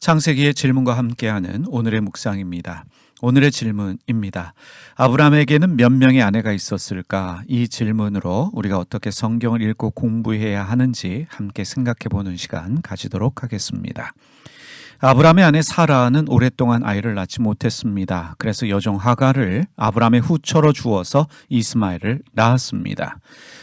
창세기의 질문과 함께하는 오늘의 묵상입니다. 오늘의 질문입니다. 아브라함에게는 몇 명의 아내가 있었을까? 이 질문으로 우리가 어떻게 성경을 읽고 공부해야 하는지 함께 생각해 보는 시간 가지도록 하겠습니다. 아브라함의 아내 사라는 오랫동안 아이를 낳지 못했습니다. 그래서 여종 하갈을 아브라함의 후처로 주어서 이스마엘을 낳았습니다.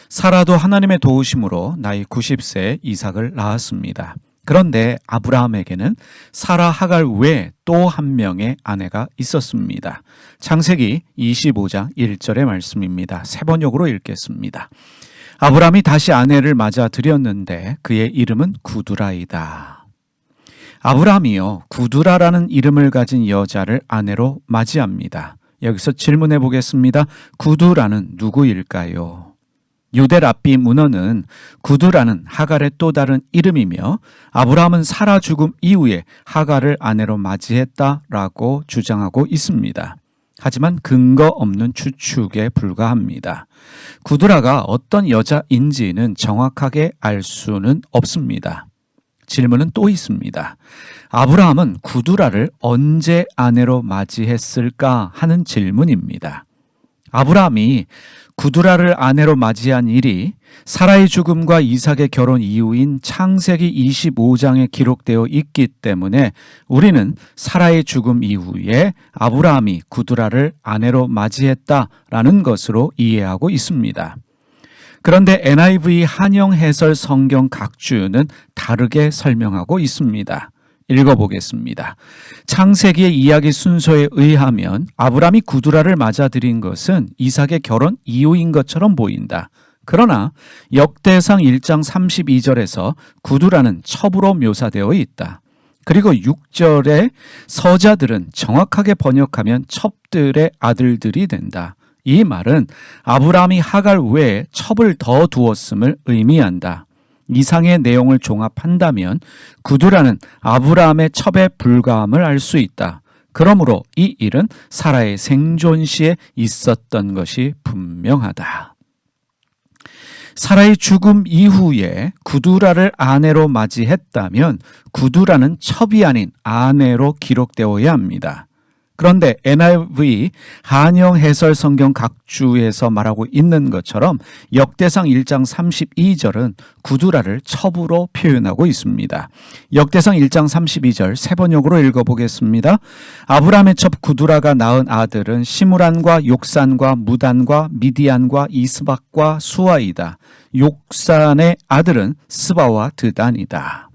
사라도 하나님의 도우심으로 나이 90세에 이삭을 낳았습니다. 그런데 아브라함에게는 사라 하갈 외에 또 한 명의 아내가 있었습니다. 창세기 25장 1절의 말씀입니다. 세 번역으로 읽겠습니다. 아브라함이 다시 아내를 맞아 들였는데 그의 이름은 구두라이다. 아브라함이요, 구두라라는 이름을 가진 여자를 아내로 맞이합니다. 여기서 질문해 보겠습니다. 구두라는 누구일까요? 유대 랍비 문헌은 구두라는 하갈의 또 다른 이름이며 아브라함은 사라 죽음 이후에 하갈을 아내로 맞이했다라고 주장하고 있습니다. 하지만 근거 없는 추측에 불과합니다. 구두라가 어떤 여자인지는 정확하게 알 수는 없습니다. 질문은 또 있습니다. 아브라함은 구두라를 언제 아내로 맞이했을까 하는 질문입니다. 아브라함이 구두라를 아내로 맞이한 일이 사라의 죽음과 이삭의 결혼 이후인 창세기 25장에 기록되어 있기 때문에 우리는 사라의 죽음 이후에 아브라함이 구두라를 아내로 맞이했다라는 것으로 이해하고 있습니다. 그런데 NIV 한영 해설 성경 각주는 다르게 설명하고 있습니다. 읽어보겠습니다. 창세기의 이야기 순서에 의하면 아브라함이 구두라를 맞아들인 것은 이삭의 결혼 이후인 것처럼 보인다. 그러나 역대상 1장 32절에서 구두라는 첩으로 묘사되어 있다. 그리고 6절의 서자들은 정확하게 번역하면 첩들의 아들들이 된다. 이 말은 아브라함이 하갈 외에 첩을 더 두었음을 의미한다. 이상의 내용을 종합한다면 구두라는 아브라함의 첩에 불과함을 알 수 있다. 그러므로 이 일은 사라의 생존 시에 있었던 것이 분명하다. 사라의 죽음 이후에 구두라를 아내로 맞이했다면 구두라는 첩이 아닌 아내로 기록되어야 합니다. 그런데 NIV 한영 해설 성경 각주에서 말하고 있는 것처럼 역대상 1장 32절은 구두라를 첩으로 표현하고 있습니다. 역대상 1장 32절 세 번역으로 읽어보겠습니다. 아브라함의 첩 구두라가 낳은 아들은 시므란과 욕산과 무단과 미디안과 이스박과 수아이다. 욕산의 아들은 스바와 드단이다.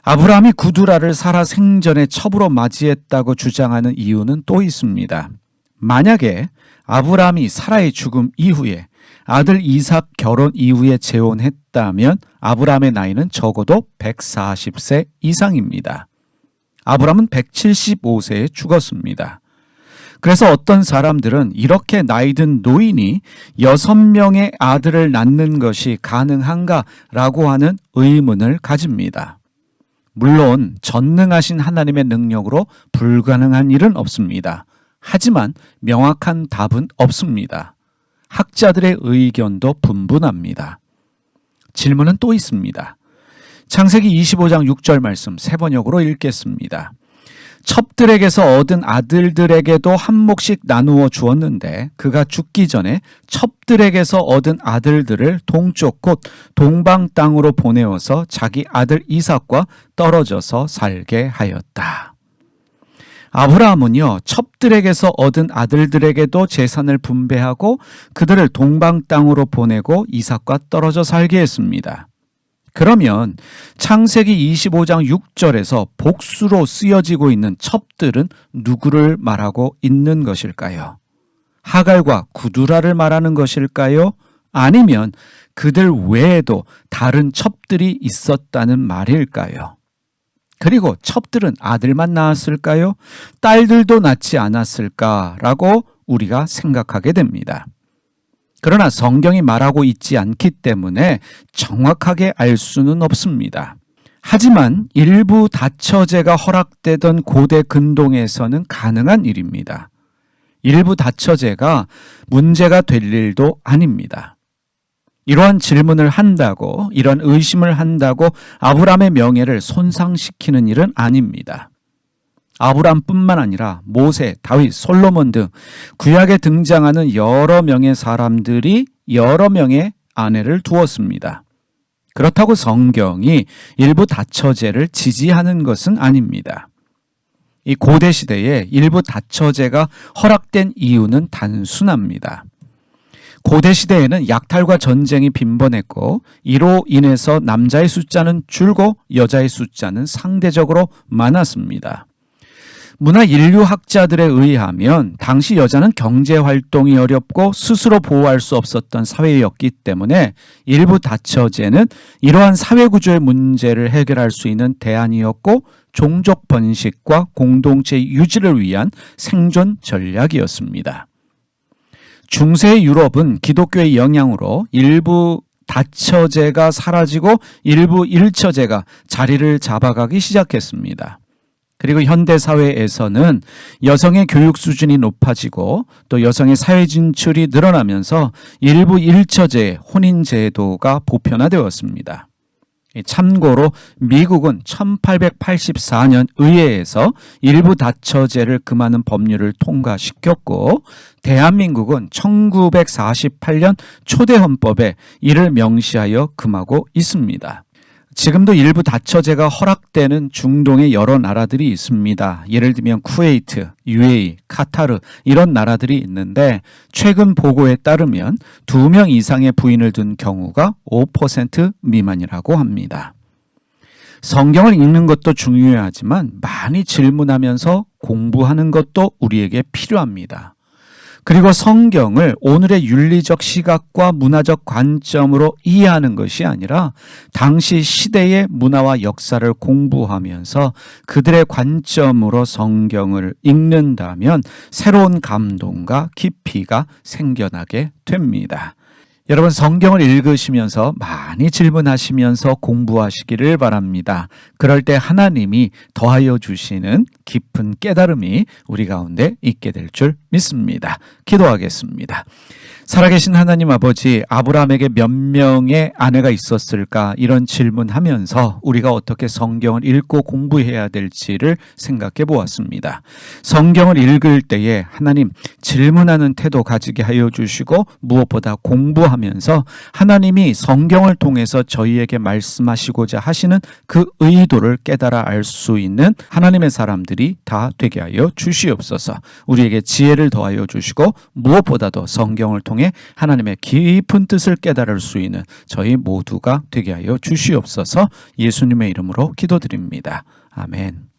아브라함이 구두라를 사라 생전에 첩으로 맞이했다고 주장하는 이유는 또 있습니다. 만약에 아브라함이 사라의 죽음 이후에 아들 이삭 결혼 이후에 재혼했다면 아브라함의 나이는 적어도 140세 이상입니다. 아브라함은 175세에 죽었습니다. 그래서 어떤 사람들은 이렇게 나이든 노인이 6명의 아들을 낳는 것이 가능한가라고 하는 의문을 가집니다. 물론 전능하신 하나님의 능력으로 불가능한 일은 없습니다. 하지만 명확한 답은 없습니다. 학자들의 의견도 분분합니다. 질문은 또 있습니다. 창세기 25장 6절 말씀 세 번역으로 읽겠습니다. 첩들에게서 얻은 아들들에게도 한 몫씩 나누어 주었는데 그가 죽기 전에 첩들에게서 얻은 아들들을 동쪽 곧 동방 땅으로 보내어서 자기 아들 이삭과 떨어져서 살게 하였다. 아브라함은요, 첩들에게서 얻은 아들들에게도 재산을 분배하고 그들을 동방 땅으로 보내고 이삭과 떨어져 살게 했습니다. 그러면 창세기 25장 6절에서 복수로 쓰여지고 있는 첩들은 누구를 말하고 있는 것일까요? 하갈과 구두라를 말하는 것일까요? 아니면 그들 외에도 다른 첩들이 있었다는 말일까요? 그리고 첩들은 아들만 낳았을까요? 딸들도 낳지 않았을까라고 우리가 생각하게 됩니다. 그러나 성경이 말하고 있지 않기 때문에 정확하게 알 수는 없습니다. 하지만 일부 다처제가 허락되던 고대 근동에서는 가능한 일입니다. 일부 다처제가 문제가 될 일도 아닙니다. 이러한 질문을 한다고, 이런 의심을 한다고 아브라함의 명예를 손상시키는 일은 아닙니다. 아브라함뿐만 아니라 모세, 다윗, 솔로몬 등 구약에 등장하는 여러 명의 사람들이 여러 명의 아내를 두었습니다. 그렇다고 성경이 일부 다처제를 지지하는 것은 아닙니다. 이 고대 시대에 일부 다처제가 허락된 이유는 단순합니다. 고대 시대에는 약탈과 전쟁이 빈번했고 이로 인해서 남자의 숫자는 줄고 여자의 숫자는 상대적으로 많았습니다. 문화인류학자들에 의하면 당시 여자는 경제활동이 어렵고 스스로 보호할 수 없었던 사회였기 때문에 일부 다처제는 이러한 사회구조의 문제를 해결할 수 있는 대안이었고 종족 번식과 공동체 유지를 위한 생존 전략이었습니다. 중세 유럽은 기독교의 영향으로 일부 다처제가 사라지고 일부 일처제가 자리를 잡아가기 시작했습니다. 그리고 현대사회에서는 여성의 교육 수준이 높아지고 또 여성의 사회 진출이 늘어나면서 일부 일처제의 혼인제도가 보편화되었습니다. 참고로 미국은 1884년 의회에서 일부 다처제를 금하는 법률을 통과시켰고 대한민국은 1948년 초대헌법에 이를 명시하여 금하고 있습니다. 지금도 일부 다처제가 허락되는 중동의 여러 나라들이 있습니다. 예를 들면 쿠웨이트, UAE, 카타르 이런 나라들이 있는데 최근 보고에 따르면 2명 이상의 부인을 둔 경우가 5% 미만이라고 합니다. 성경을 읽는 것도 중요하지만 많이 질문하면서 공부하는 것도 우리에게 필요합니다. 그리고 성경을 오늘의 윤리적 시각과 문화적 관점으로 이해하는 것이 아니라 당시 시대의 문화와 역사를 공부하면서 그들의 관점으로 성경을 읽는다면 새로운 감동과 깊이가 생겨나게 됩니다. 여러분 성경을 읽으시면서 많이 질문하시면서 공부하시기를 바랍니다. 그럴 때 하나님이 더하여 주시는 깊은 깨달음이 우리 가운데 있게 될 줄 믿습니다. 기도하겠습니다. 살아계신 하나님 아버지, 아브라함에게 몇 명의 아내가 있었을까 이런 질문하면서 우리가 어떻게 성경을 읽고 공부해야 될지를 생각해 보았습니다. 성경을 읽을 때에 하나님 질문하는 태도 가지게 하여 주시고 무엇보다 공부하면서 하나님이 성경을 통해서 저희에게 말씀하시고자 하시는 그 의도를 깨달아 알 수 있는 하나님의 사람들이 다 되게 하여 주시옵소서. 우리에게 지혜를 더하여 주시고 무엇보다도 성경을 통해 하나님의 깊은 뜻을 깨달을 수 있는 저희 모두가 되게 하여 주시옵소서. 예수님의 이름으로 기도드립니다. 아멘.